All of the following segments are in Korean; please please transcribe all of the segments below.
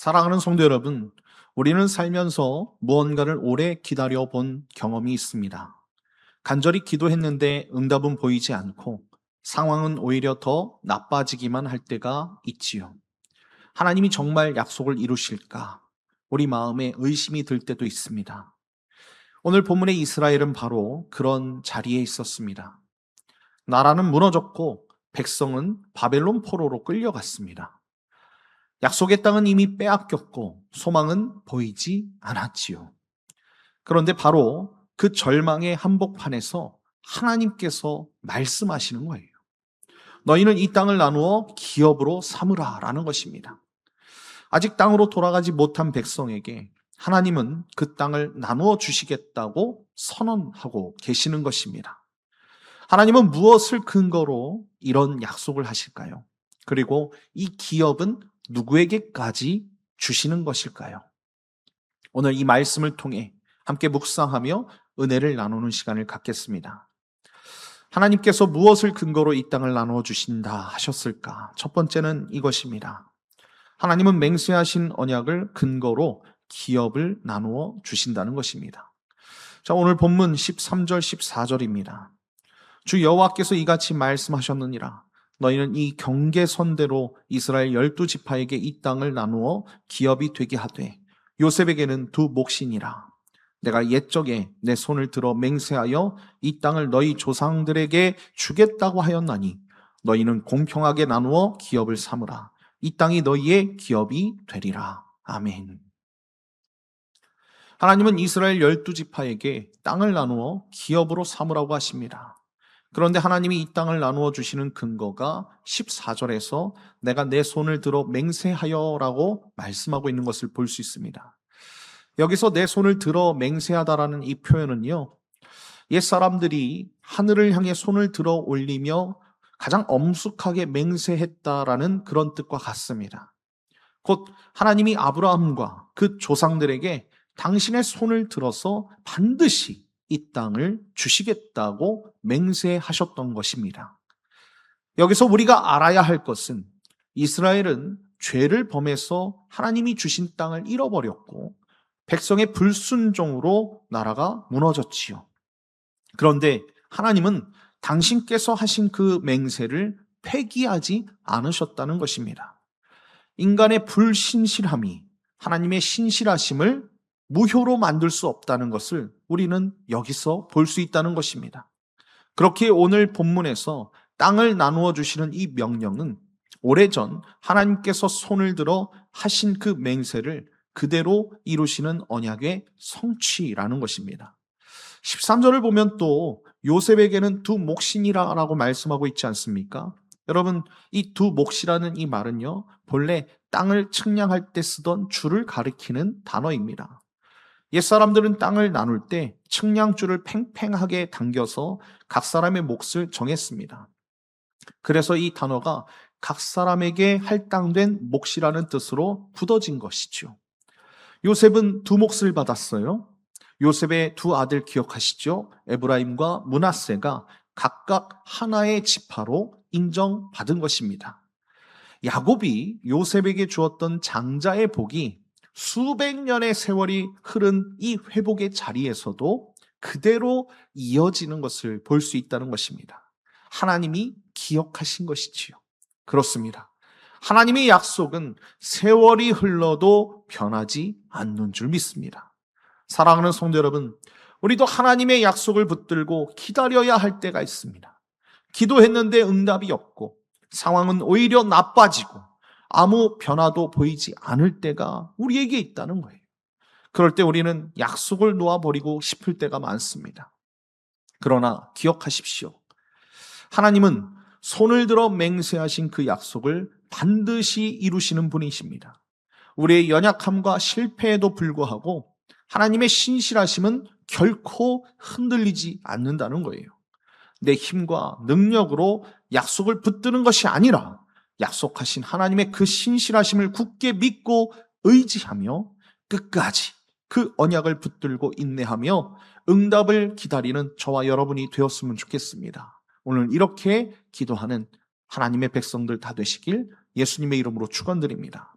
사랑하는 성도 여러분, 우리는 살면서 무언가를 오래 기다려 본 경험이 있습니다. 간절히 기도했는데 응답은 보이지 않고 상황은 오히려 더 나빠지기만 할 때가 있지요. 하나님이 정말 약속을 이루실까? 우리 마음에 의심이 들 때도 있습니다. 오늘 본문의 이스라엘은 바로 그런 자리에 있었습니다. 나라는 무너졌고 백성은 바벨론 포로로 끌려갔습니다. 약속의 땅은 이미 빼앗겼고 소망은 보이지 않았지요. 그런데 바로 그 절망의 한복판에서 하나님께서 말씀하시는 거예요. 너희는 이 땅을 나누어 기업으로 삼으라 라는 것입니다. 아직 땅으로 돌아가지 못한 백성에게 하나님은 그 땅을 나누어 주시겠다고 선언하고 계시는 것입니다. 하나님은 무엇을 근거로 이런 약속을 하실까요? 그리고 이 기업은 누구에게까지 주시는 것일까요? 오늘 이 말씀을 통해 함께 묵상하며 은혜를 나누는 시간을 갖겠습니다. 하나님께서 무엇을 근거로 이 땅을 나누어 주신다 하셨을까? 첫 번째는 이것입니다. 하나님은 맹세하신 언약을 근거로 기업을 나누어 주신다는 것입니다. 자, 오늘 본문 13절 14절입니다. 주 여호와께서 이같이 말씀하셨느니라. 너희는 이 경계선대로 이스라엘 12지파에게 이 땅을 나누어 기업이 되게 하되 요셉에게는 두 몫이니라. 내가 옛적에 내 손을 들어 맹세하여 이 땅을 너희 조상들에게 주겠다고 하였나니 너희는 공평하게 나누어 기업을 삼으라. 이 땅이 너희의 기업이 되리라. 아멘. 하나님은 이스라엘 12지파에게 땅을 나누어 기업으로 삼으라고 하십니다. 그런데 하나님이 이 땅을 나누어 주시는 근거가 14절에서 내가 내 손을 들어 맹세하여라고 말씀하고 있는 것을 볼 수 있습니다. 여기서 내 손을 들어 맹세하다라는 이 표현은요, 옛사람들이 하늘을 향해 손을 들어 올리며 가장 엄숙하게 맹세했다라는 그런 뜻과 같습니다. 곧 하나님이 아브라함과 그 조상들에게 당신의 손을 들어서 반드시 이 땅을 주시겠다고 맹세하셨던 것입니다. 여기서 우리가 알아야 할 것은 이스라엘은 죄를 범해서 하나님이 주신 땅을 잃어버렸고 백성의 불순종으로 나라가 무너졌지요. 그런데 하나님은 당신께서 하신 그 맹세를 폐기하지 않으셨다는 것입니다. 인간의 불신실함이 하나님의 신실하심을 무효로 만들 수 없다는 것을 우리는 여기서 볼 수 있다는 것입니다. 그렇게 오늘 본문에서 땅을 나누어 주시는 이 명령은 오래전 하나님께서 손을 들어 하신 그 맹세를 그대로 이루시는 언약의 성취라는 것입니다. 13절을 보면 또 요셉에게는 두 몫이니라라고 말씀하고 있지 않습니까? 여러분, 이 두 몫이라는 이 말은요, 본래 땅을 측량할 때 쓰던 줄을 가리키는 단어입니다. 옛사람들은 땅을 나눌 때 측량줄을 팽팽하게 당겨서 각 사람의 몫을 정했습니다. 그래서 이 단어가 각 사람에게 할당된 몫이라는 뜻으로 굳어진 것이죠. 요셉은 두 몫을 받았어요. 요셉의 두 아들 기억하시죠? 에브라임과 므낫세가 각각 하나의 지파로 인정받은 것입니다. 야곱이 요셉에게 주었던 장자의 복이 수백 년의 세월이 흐른 이 회복의 자리에서도 그대로 이어지는 것을 볼 수 있다는 것입니다. 하나님이 기억하신 것이지요. 그렇습니다. 하나님의 약속은 세월이 흘러도 변하지 않는 줄 믿습니다. 사랑하는 성도 여러분, 우리도 하나님의 약속을 붙들고 기다려야 할 때가 있습니다. 기도했는데 응답이 없고 상황은 오히려 나빠지고 아무 변화도 보이지 않을 때가 우리에게 있다는 거예요. 그럴 때 우리는 약속을 놓아버리고 싶을 때가 많습니다. 그러나 기억하십시오. 하나님은 손을 들어 맹세하신 그 약속을 반드시 이루시는 분이십니다. 우리의 연약함과 실패에도 불구하고 하나님의 신실하심은 결코 흔들리지 않는다는 거예요. 내 힘과 능력으로 약속을 붙드는 것이 아니라 약속하신 하나님의 그 신실하심을 굳게 믿고 의지하며 끝까지 그 언약을 붙들고 인내하며 응답을 기다리는 저와 여러분이 되었으면 좋겠습니다. 오늘 이렇게 기도하는 하나님의 백성들 다 되시길 예수님의 이름으로 축원드립니다.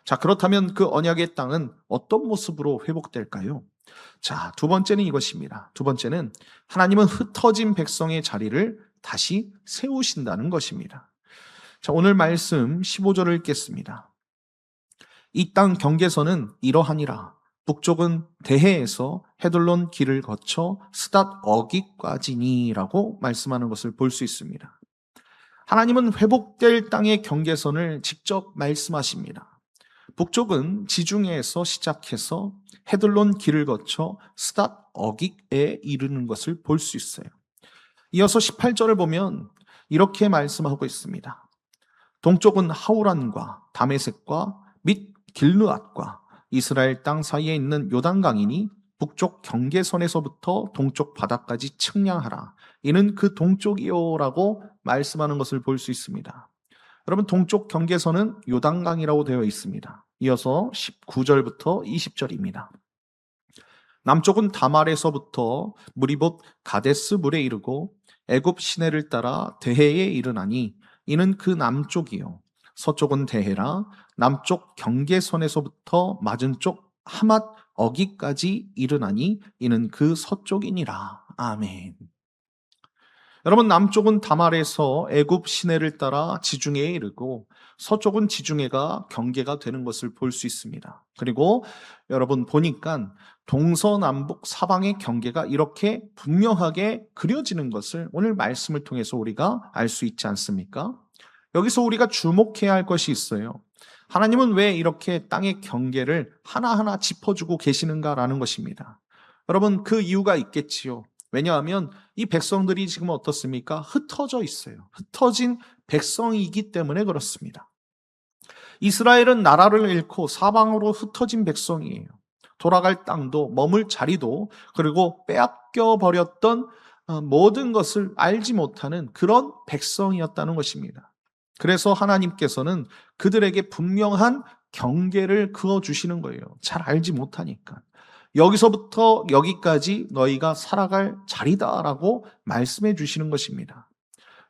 자, 그렇다면 그 언약의 땅은 어떤 모습으로 회복될까요? 자, 두 번째는 이것입니다. 두 번째는 하나님은 흩어진 백성의 자리를 다시 세우신다는 것입니다. 자, 오늘 말씀 15절을 읽겠습니다. 이 땅 경계선은 이러하니라. 북쪽은 대해에서 헤들론 길을 거쳐 스닷 어깃까지니라고 말씀하는 것을 볼 수 있습니다. 하나님은 회복될 땅의 경계선을 직접 말씀하십니다. 북쪽은 지중해에서 시작해서 헤들론 길을 거쳐 스닷 어깃에 이르는 것을 볼 수 있어요. 이어서 18절을 보면 이렇게 말씀하고 있습니다. 동쪽은 하우란과 다메섹과 및 길르앗과 이스라엘 땅 사이에 있는 요단강이니 북쪽 경계선에서부터 동쪽 바다까지 측량하라. 이는 그 동쪽이요라고 말씀하는 것을 볼 수 있습니다. 여러분, 동쪽 경계선은 요단강이라고 되어 있습니다. 이어서 19절부터 20절입니다. 남쪽은 다말에서부터 물이 곧 가데스 물에 이르고 애굽 시내를 따라 대해에 이르나니 이는 그 남쪽이요. 서쪽은 대해라. 남쪽 경계선에서부터 맞은쪽 하맛 어기까지 이르나니 이는 그 서쪽이니라. 아멘. 여러분, 남쪽은 다말에서 애굽 시내를 따라 지중해에 이르고 서쪽은 지중해가 경계가 되는 것을 볼 수 있습니다. 그리고 여러분 보니까 동서남북 사방의 경계가 이렇게 분명하게 그려지는 것을 오늘 말씀을 통해서 우리가 알 수 있지 않습니까? 여기서 우리가 주목해야 할 것이 있어요. 하나님은 왜 이렇게 땅의 경계를 하나하나 짚어주고 계시는가라는 것입니다. 여러분, 그 이유가 있겠지요. 왜냐하면 이 백성들이 지금 어떻습니까? 흩어져 있어요. 흩어진 백성이기 때문에 그렇습니다. 이스라엘은 나라를 잃고 사방으로 흩어진 백성이에요. 돌아갈 땅도 머물 자리도 그리고 빼앗겨 버렸던 모든 것을 알지 못하는 그런 백성이었다는 것입니다. 그래서 하나님께서는 그들에게 분명한 경계를 그어주시는 거예요. 잘 알지 못하니까. 여기서부터 여기까지 너희가 살아갈 자리다라고 말씀해 주시는 것입니다.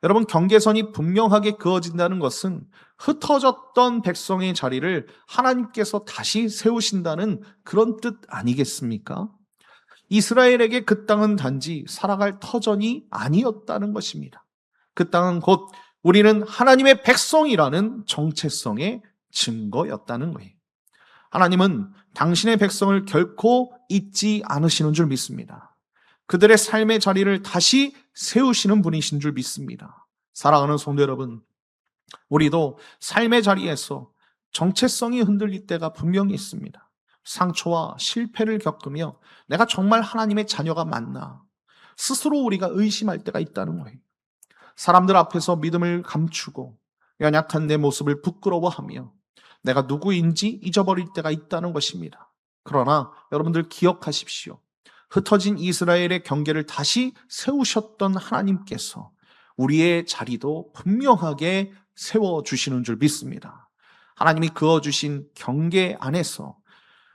여러분, 경계선이 분명하게 그어진다는 것은 흩어졌던 백성의 자리를 하나님께서 다시 세우신다는 그런 뜻 아니겠습니까? 이스라엘에게 그 땅은 단지 살아갈 터전이 아니었다는 것입니다. 그 땅은 곧 우리는 하나님의 백성이라는 정체성의 증거였다는 거예요. 하나님은 당신의 백성을 결코 잊지 않으시는 줄 믿습니다. 그들의 삶의 자리를 다시 세우시는 분이신 줄 믿습니다. 사랑하는 성도 여러분, 우리도 삶의 자리에서 정체성이 흔들릴 때가 분명히 있습니다. 상처와 실패를 겪으며 내가 정말 하나님의 자녀가 맞나? 스스로 우리가 의심할 때가 있다는 거예요. 사람들 앞에서 믿음을 감추고 연약한 내 모습을 부끄러워하며 내가 누구인지 잊어버릴 때가 있다는 것입니다. 그러나 여러분들 기억하십시오. 흩어진 이스라엘의 경계를 다시 세우셨던 하나님께서 우리의 자리도 분명하게 세워주시는 줄 믿습니다. 하나님이 그어주신 경계 안에서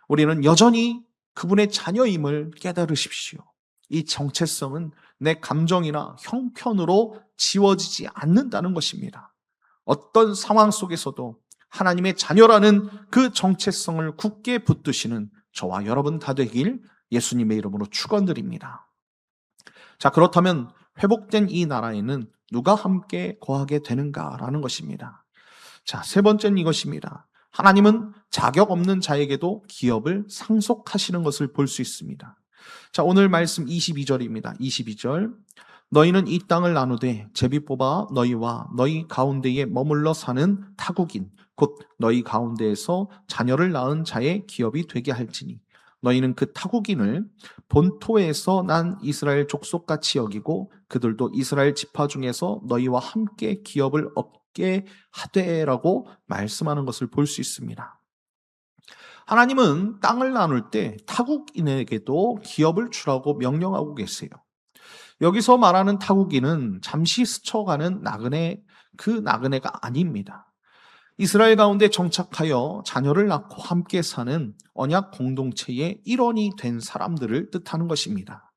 우리는 여전히 그분의 자녀임을 깨달으십시오. 이 정체성은 내 감정이나 형편으로 지워지지 않는다는 것입니다. 어떤 상황 속에서도 하나님의 자녀라는 그 정체성을 굳게 붙드시는 저와 여러분 다 되길 예수님의 이름으로 축원드립니다. 자, 그렇다면 회복된 이 나라에는 누가 함께 거하게 되는가라는 것입니다. 자, 세 번째는 이것입니다. 하나님은 자격 없는 자에게도 기업을 상속하시는 것을 볼 수 있습니다. 자, 오늘 말씀 22절입니다. 22절. 너희는 이 땅을 나누되 제비 뽑아 너희와 너희 가운데에 머물러 사는 타국인 곧 너희 가운데에서 자녀를 낳은 자의 기업이 되게 할지니 너희는 그 타국인을 본토에서 난 이스라엘 족속같이 여기고 그들도 이스라엘 지파 중에서 너희와 함께 기업을 얻게 하되라고 말씀하는 것을 볼 수 있습니다. 하나님은 땅을 나눌 때 타국인에게도 기업을 주라고 명령하고 계세요. 여기서 말하는 타국인은 잠시 스쳐가는 나그네, 그 나그네가 아닙니다. 이스라엘 가운데 정착하여 자녀를 낳고 함께 사는 언약 공동체의 일원이 된 사람들을 뜻하는 것입니다.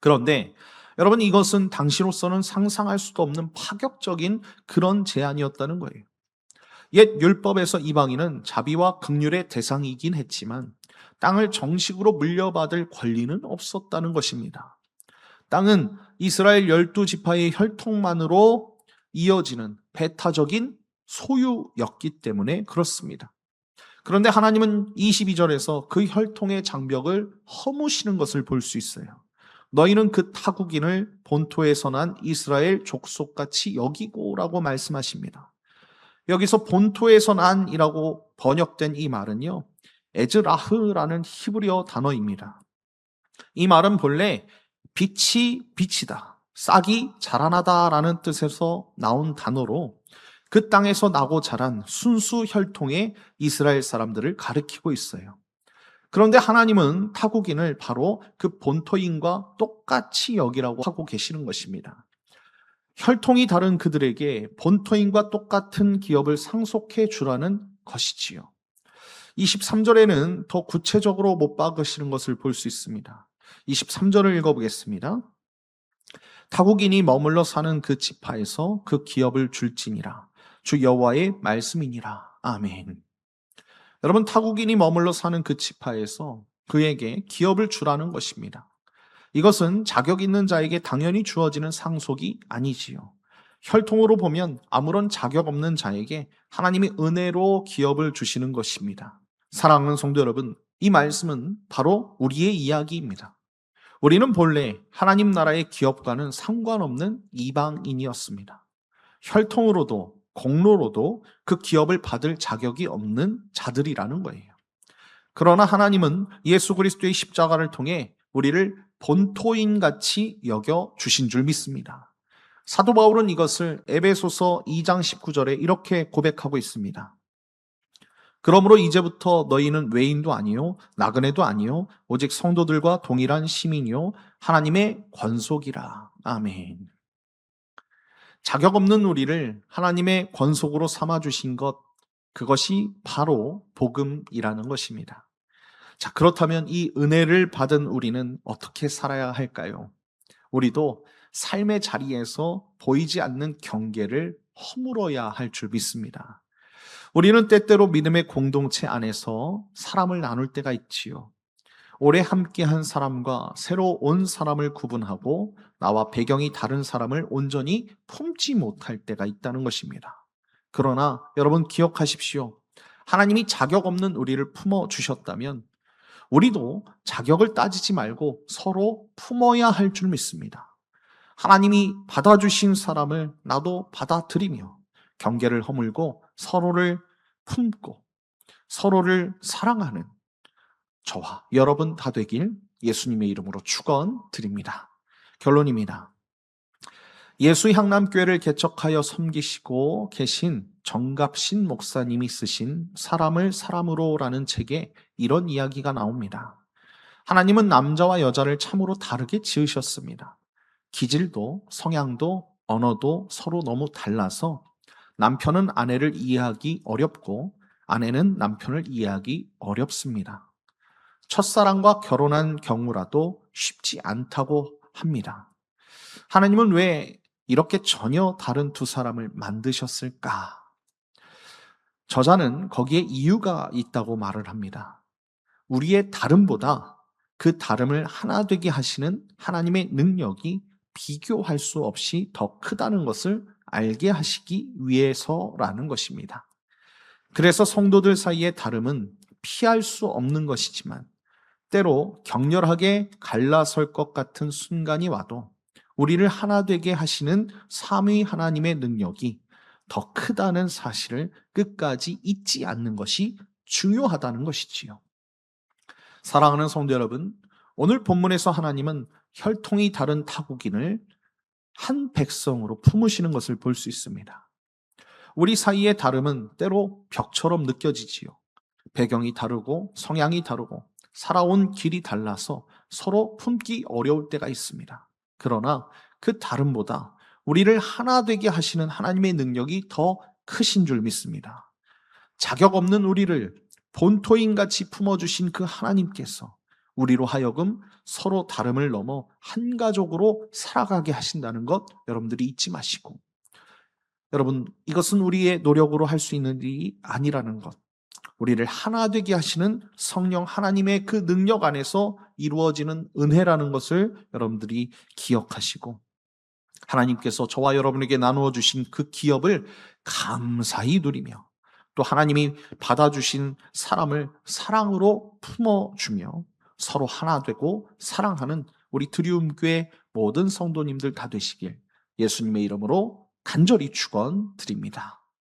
그런데 여러분, 이것은 당시로서는 상상할 수도 없는 파격적인 그런 제안이었다는 거예요. 옛 율법에서 이방인은 자비와 긍휼의 대상이긴 했지만 땅을 정식으로 물려받을 권리는 없었다는 것입니다. 땅은 이스라엘 12지파의 혈통만으로 이어지는 배타적인 소유였기 때문에 그렇습니다. 그런데 하나님은 22절에서 그 혈통의 장벽을 허무시는 것을 볼 수 있어요. 너희는 그 타국인을 본토에서 난 이스라엘 족속같이 여기고라고 말씀하십니다. 여기서 본토에서 난이라고 번역된 이 말은요, 에즈라흐라는 히브리어 단어입니다. 이 말은 본래 빛이 빛이다, 싹이 자라나다라는 뜻에서 나온 단어로 그 땅에서 나고 자란 순수 혈통의 이스라엘 사람들을 가리키고 있어요. 그런데 하나님은 타국인을 바로 그 본토인과 똑같이 여기라고 하고 계시는 것입니다. 혈통이 다른 그들에게 본토인과 똑같은 기업을 상속해 주라는 것이지요. 23절에는 더 구체적으로 못 박으시는 것을 볼 수 있습니다. 23절을 읽어보겠습니다. 타국인이 머물러 사는 그 지파에서 그 기업을 줄지니라. 주 여호와의 말씀이니라. 아멘. 여러분, 타국인이 머물러 사는 그 지파에서 그에게 기업을 주라는 것입니다. 이것은 자격 있는 자에게 당연히 주어지는 상속이 아니지요. 혈통으로 보면 아무런 자격 없는 자에게 하나님이 은혜로 기업을 주시는 것입니다. 사랑하는 성도 여러분, 이 말씀은 바로 우리의 이야기입니다. 우리는 본래 하나님 나라의 기업과는 상관없는 이방인이었습니다. 혈통으로도 공로로도 그 기업을 받을 자격이 없는 자들이라는 거예요. 그러나 하나님은 예수 그리스도의 십자가를 통해 우리를 본토인같이 여겨 주신 줄 믿습니다. 사도 바울은 이것을 에베소서 2장 19절에 이렇게 고백하고 있습니다. 그러므로 이제부터 너희는 외인도 아니요 나그네도 아니요 오직 성도들과 동일한 시민이요 하나님의 권속이라. 아멘. 자격 없는 우리를 하나님의 권속으로 삼아주신 것, 그것이 바로 복음이라는 것입니다. 자, 그렇다면 이 은혜를 받은 우리는 어떻게 살아야 할까요? 우리도 삶의 자리에서 보이지 않는 경계를 허물어야 할 줄 믿습니다. 우리는 때때로 믿음의 공동체 안에서 사람을 나눌 때가 있지요. 오래 함께한 사람과 새로 온 사람을 구분하고 나와 배경이 다른 사람을 온전히 품지 못할 때가 있다는 것입니다. 그러나 여러분 기억하십시오. 하나님이 자격 없는 우리를 품어 주셨다면 우리도 자격을 따지지 말고 서로 품어야 할 줄 믿습니다. 하나님이 받아주신 사람을 나도 받아들이며 경계를 허물고 서로를 품고 서로를 사랑하는 저와 여러분 다 되길 예수님의 이름으로 축원드립니다. 결론입니다. 예수 향남교회를 개척하여 섬기시고 계신 정갑신 목사님이 쓰신 사람을 사람으로라는 책에 이런 이야기가 나옵니다. 하나님은 남자와 여자를 참으로 다르게 지으셨습니다. 기질도 성향도 언어도 서로 너무 달라서 남편은 아내를 이해하기 어렵고 아내는 남편을 이해하기 어렵습니다. 첫사랑과 결혼한 경우라도 쉽지 않다고 합니다. 하나님은 왜 이렇게 전혀 다른 두 사람을 만드셨을까? 저자는 거기에 이유가 있다고 말을 합니다. 우리의 다름보다 그 다름을 하나 되게 하시는 하나님의 능력이 비교할 수 없이 더 크다는 것을 알게 하시기 위해서라는 것입니다. 그래서 성도들 사이의 다름은 피할 수 없는 것이지만 때로 격렬하게 갈라설 것 같은 순간이 와도 우리를 하나 되게 하시는 삼위 하나님의 능력이 더 크다는 사실을 끝까지 잊지 않는 것이 중요하다는 것이지요. 사랑하는 성도 여러분, 오늘 본문에서 하나님은 혈통이 다른 타국인을 한 백성으로 품으시는 것을 볼 수 있습니다. 우리 사이의 다름은 때로 벽처럼 느껴지지요. 배경이 다르고 성향이 다르고 살아온 길이 달라서 서로 품기 어려울 때가 있습니다. 그러나 그 다름보다 우리를 하나 되게 하시는 하나님의 능력이 더 크신 줄 믿습니다. 자격 없는 우리를 본토인같이 품어주신 그 하나님께서 우리로 하여금 서로 다름을 넘어 한 가족으로 살아가게 하신다는 것 여러분들이 잊지 마시고 여러분, 이것은 우리의 노력으로 할 수 있는 일이 아니라는 것. 우리를 하나 되게 하시는 성령 하나님의 그 능력 안에서 이루어지는 은혜라는 것을 여러분들이 기억하시고, 하나님께서 저와 여러분에게 나누어 주신 그 기업을 감사히 누리며, 또 하나님이 받아주신 사람을 사랑으로 품어주며 서로 하나 되고 사랑하는 우리 드리움교회 모든 성도님들 다 되시길 예수님의 이름으로 간절히 축원드립니다.